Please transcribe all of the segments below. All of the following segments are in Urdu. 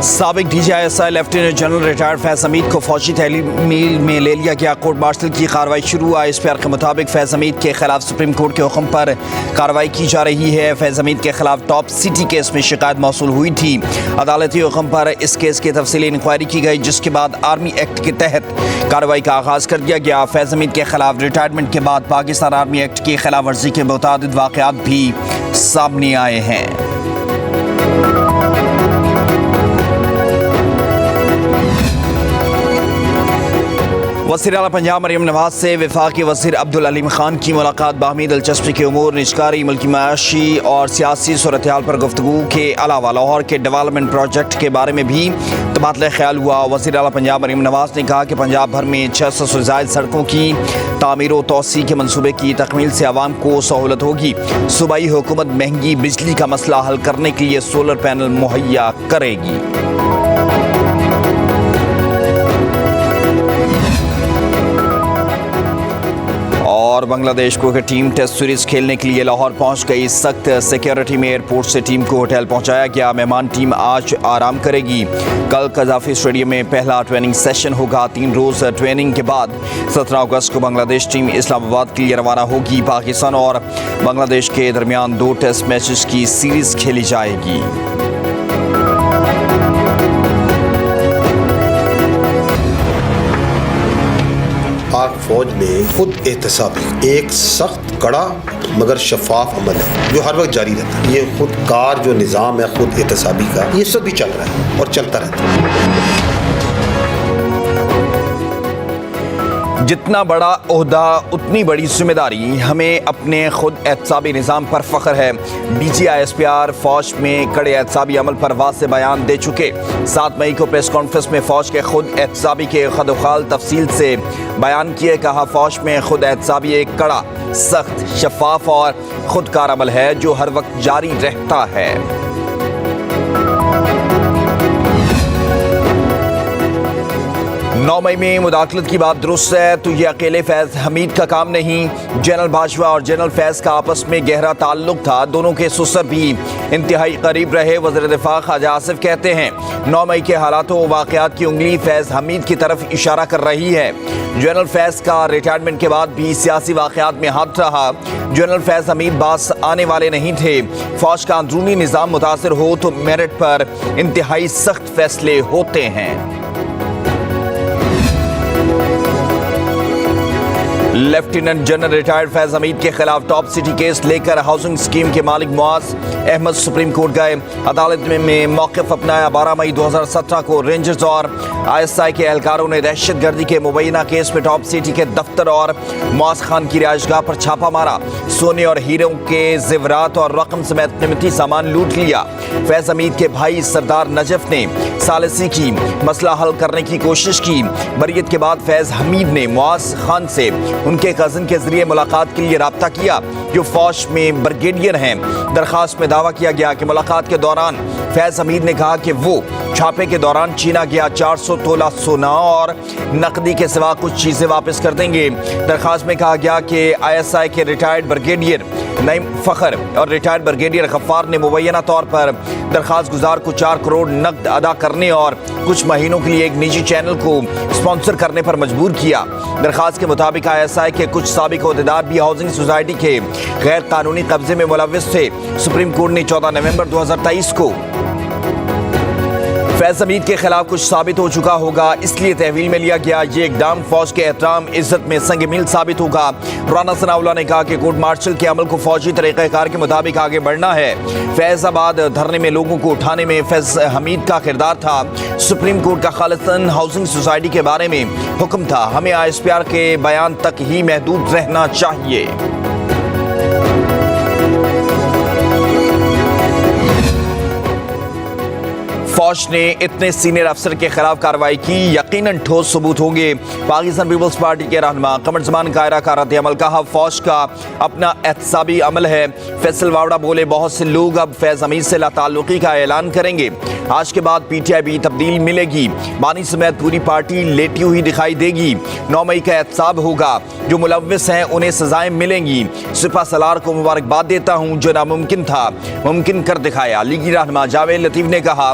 سابق D G I S I lieutenant general retired Faiz Hamid کو فوجی تحلیل میں لے لیا گیا۔ کورٹ مارشل کی کارروائی شروع۔ آئی ایس پی آر کے مطابق فیض حمید کے خلاف سپریم کورٹ کے حکم پر کارروائی کی جا رہی ہے۔ فیض حمید کے خلاف ٹاپ سٹی کیس میں شکایت موصول ہوئی تھی۔ عدالتی حکم پر اس کیس کی تفصیلی انکوائری کی گئی، جس کے بعد آرمی ایکٹ کے تحت کارروائی کا آغاز کر دیا گیا۔ فیض حمید کے خلاف ریٹائرمنٹ کے بعد پاکستان آرمی ایکٹ کی خلاف ورزی کے متعدد واقعات بھی سامنے آئے ہیں۔ وزیر اعلیٰ پنجاب مریم نواز سے وفاقی وزیر عبدالعلیم خان کی ملاقات۔ باہمی دلچسپی کے امور نجکاری، ملکی معاشی اور سیاسی صورتحال پر گفتگو کے علاوہ لاہور کے ڈیولپمنٹ پروجیکٹ کے بارے میں بھی تبادلہ خیال ہوا۔ وزیر اعلیٰ پنجاب مریم نواز نے کہا کہ پنجاب بھر میں 600 سے زائد سڑکوں کی تعمیر و توسیع کے منصوبے کی تکمیل سے عوام کو سہولت ہوگی۔ صوبائی حکومت مہنگی بجلی کا مسئلہ حل کرنے کے لیے سولر پینل مہیا کرے گی۔ اور بنگلہ دیش کرکٹ ٹیم ٹیسٹ سیریز کھیلنے کے لیے لاہور پہنچ گئی۔ سخت سیکیورٹی میں ایئرپورٹ سے ٹیم کو ہوٹل پہنچایا گیا۔ مہمان ٹیم آج آرام کرے گی۔ کل قذافی اسٹیڈیم میں پہلا ٹریننگ سیشن ہوگا۔ 3 روز ٹریننگ کے بعد 17 اگست کو بنگلہ دیش ٹیم اسلام آباد کے لیے روانہ ہوگی۔ پاکستان اور بنگلہ دیش کے درمیان 2 ٹیسٹ میچز کی سیریز کھیلی جائے گی۔ پاک فوج میں خود احتسابی ایک سخت کڑا مگر شفاف عمل ہے جو ہر وقت جاری رہتا ہے۔ یہ خود کار جو نظام ہے خود احتسابی کا، یہ سب بھی چل رہا ہے اور چلتا رہتا ہے۔ جتنا بڑا عہدہ اتنی بڑی ذمہ داری، ہمیں اپنے خود احتسابی نظام پر فخر ہے۔ D G I S P R فوج میں کڑے احتسابی عمل پر واضح بیان دے چکے۔ 7 مئی کو پریس کانفرنس میں فوج کے خود احتسابی کے خدوخال تفصیل سے بیان کیے۔ کہا فوج میں خود احتسابی ایک کڑا، سخت، شفاف اور خودکار عمل ہے جو ہر وقت جاری رہتا ہے۔ 9 مئی میں مداخلت کی بات درست ہے تو یہ اکیلے فیض حمید کا کام نہیں۔ جنرل باجوہ اور جنرل فیض کا آپس میں گہرا تعلق تھا۔ دونوں کے سسر بھی انتہائی قریب رہے۔ وزیر دفاع خواجہ آصف کہتے ہیں 9 مئی کے حالات و واقعات کی انگلی فیض حمید کی طرف اشارہ کر رہی ہے۔ جنرل فیض کا ریٹائرمنٹ کے بعد بھی سیاسی واقعات میں ہاتھ رہا۔ جنرل فیض حمید باز آنے والے نہیں تھے۔ فوج کا اندرونی نظام متاثر ہو تو میرٹ پر انتہائی سخت فیصلے ہوتے ہیں۔ لیفٹیننٹ جنرل ریٹائرڈ فیض حمید کے خلاف ٹاپ سٹی کیس لے کر ہاؤسنگ اسکیم کے مالک معاذ احمد سپریم کورٹ گئے۔ عدالت میں موقف اپنایا۔ 12 مئی 2017 کو رینجرز اور آئی ایس آئی کے اہلکاروں نے دہشت گردی کے مبینہ کیس میں ٹاپ سٹی کے دفتر اور معاذ خان کی رہائش گاہ پر چھاپا مارا۔ سونے اور ہیروں کے زیورات اور رقم سمیت قیمتی سامان لوٹ لیا۔ فیض حمید کے بھائی سردار نجف نے ثالثی کی، مسئلہ حل کرنے کی کوشش کی۔ بریت کے بعد فیض حمید نے معاذ خان سے ان کے کزن کے ذریعے ملاقات کے لیے رابطہ کیا جو فوج میں بریگیڈیئر ہیں۔ درخواست میں دعویٰ کیا گیا کہ ملاقات کے دوران فیض حمید نے کہا کہ وہ چھاپے کے دوران چھینا گیا 400 تولہ سونا اور نقدی کے سوا کچھ چیزیں واپس کر دیں گے۔ درخواست میں کہا گیا کہ آئی ایس آئی کے ریٹائرڈ بریگیڈیئر نعیم فخر اور ریٹائرڈ بریگیڈیئر غفار نے مبینہ طور پر درخواست گزار کو 4 کروڑ نقد ادا کرنے اور کچھ مہینوں کے لیے ایک نجی چینل کو اسپانسر کرنے پر مجبور کیا۔ درخواست کے مطابق آئی ایس آئی کے کچھ سابق عہدیدار بھی ہاؤسنگ سوسائٹی کے غیر قانونی قبضے میں ملوث تھے۔ سپریم کورٹ نے 14 نومبر 2023 کو فیض حمید کے خلاف کچھ ثابت ہو چکا ہوگا، اس لیے تحویل میں لیا گیا۔ یہ اقدام فوج کے احترام عزت میں سنگ میل ثابت ہوگا۔ رانا ثناء اللہ نے کہا کہ کورٹ مارشل کے عمل کو فوجی طریقہ کار کے مطابق آگے بڑھنا ہے۔ فیض آباد دھرنے میں لوگوں کو اٹھانے میں فیض حمید کا کردار تھا۔ سپریم کورٹ کا خالصتاً ہاؤسنگ سوسائٹی کے بارے میں حکم تھا۔ ہمیں آئی ایس پی آر کے بیان تک ہی محدود رہنا چاہیے۔ فوج نے اتنے سینئر افسر کے خلاف کارروائی کی، یقیناً ٹھوس ثبوت ہوں گے۔ پاکستان پیپلز پارٹی کے رہنما قمر زمان قاہرہ کا رد عمل۔ کہا فوج کا اپنا احتسابی عمل ہے۔ فیصل واوڑا بولے بہت سے لوگ اب فیض حمید سے لا تعلقی کا اعلان کریں گے۔ آج کے بعد پی ٹی آئی بھی تبدیل ملے گی۔ بانی سمیت پوری پارٹی لیٹی ہوئی دکھائی دے گی۔ 9 مئی کا احتساب ہوگا۔ جو ملوث ہیں انہیں سزائیں ملیں گی۔ سپہ سالار کو مبارکباد دیتا ہوں، جو ناممکن تھا ممکن کر دکھایا۔ لیگی رہنما جاوید لطیف نے کہا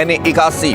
NA 81,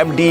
MD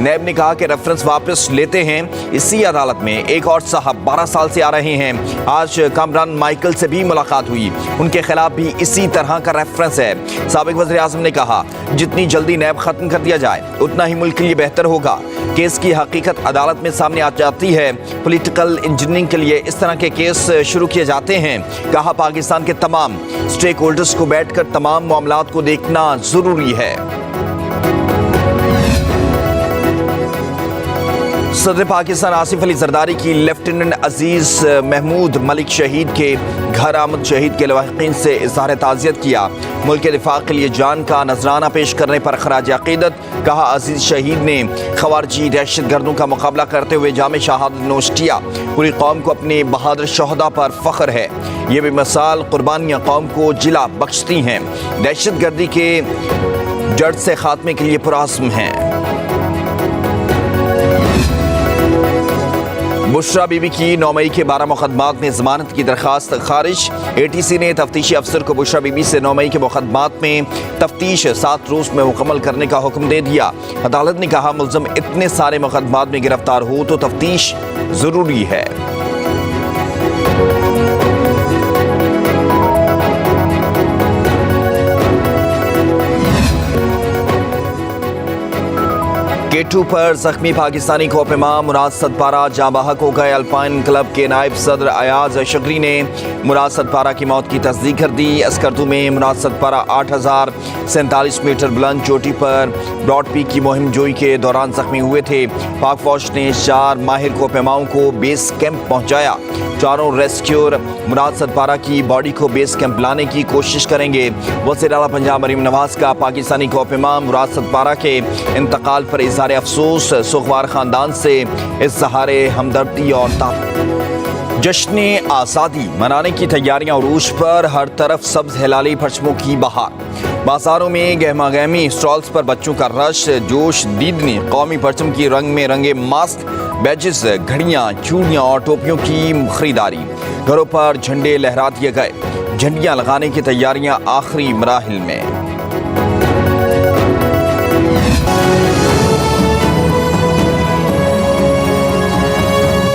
نیب نے کہا کہ ریفرنس واپس لیتے ہیں۔ اسی عدالت میں ایک اور صاحب 12 سال سے آ رہے ہیں۔ آج کامران مائیکل سے بھی ملاقات ہوئی، ان کے خلاف بھی اسی طرح کا ریفرنس ہے۔ سابق وزیر اعظم نے کہا جتنی جلدی نیب ختم کر دیا جائے اتنا ہی ملک کے لیے بہتر ہوگا۔ کیس کی حقیقت عدالت میں سامنے آ جاتی ہے، پولیٹیکل انجینئرنگ کے لیے اس طرح کے کیس شروع کیے جاتے ہیں۔ کہا پاکستان کے تمام اسٹیک ہولڈرز کو بیٹھ کر تمام معاملات کو دیکھنا ضروری ہے۔ صدر پاکستان آصف علی زرداری کی لیفٹیننٹ عزیز محمود ملک شہید کے گھر آمد، شہید کے لواحقین سے اظہار تعزیت کیا۔ ملک کے دفاع کے لیے جان کا نذرانہ پیش کرنے پر خراج عقیدت۔ کہا عزیز شہید نے خوارجی دہشت گردوں کا مقابلہ کرتے ہوئے جام شہادت نوش کیا۔ پوری قوم کو اپنے بہادر شہداء پر فخر ہے، یہ بھی مثال قربانیاں قوم کو جلا بخشتی ہیں، دہشت گردی کے جڑ سے خاتمے کے لیے پرعزم ہیں۔ بشرا بی بی کی 9 مئی کے 12 مقدمات میں ضمانت کی درخواست خارج۔ اے ٹی سی نے تفتیشی افسر کو بشرا بی بی سے 9 مئی کے مقدمات میں تفتیش 7 روز میں مکمل کرنے کا حکم دے دیا۔ عدالت نے کہا ملزم اتنے سارے مقدمات میں گرفتار ہو تو تفتیش ضروری ہے۔ K2 پر زخمی پاکستانی کوپ امام مراد صدپارہ جاں بحق ہو گئے۔ الپائن کلب کے نائب صدر ایاز شگری نے مراد صدپارہ کی موت کی تصدیق کر دی۔ اسکردو میں مراد صدپارہ 8047 میٹر بلند چوٹی پر براڈ پیک کی مہم جوئی کے دوران زخمی ہوئے تھے۔ پاک فوج نے 4 ماہر کوپ اماؤں کو بیس کیمپ پہنچایا۔ چاروں ریسکیور مراد صدپارہ کی باڈی کو بیس کیمپ لانے کی کوشش کریں گے۔ وزیر اعلیٰ پنجاب مریم نواز کا پاکستانی کوپ امام مراد صدپارہ کے انتقال پر اظہار افسوس، سوگوار خاندان سے اظہار ہمدردی اور جشن آزادی منانے کی تیاریاں عروج پر، ہر طرف سبز ہلالی پرچموں کی بہار۔ بازاروں میں گہما گہمی، اسٹالز پر بچوں کا رش، جوش دیدنی، قومی پرچم کی رنگ میں رنگے ماسک، بیجز، گھڑیاں، چوڑیاں اور ٹوپیوں کی خریداری۔ گھروں پر جھنڈے لہرا دیے گئے، جھنڈیاں لگانے کی تیاریاں آخری مراحل میں۔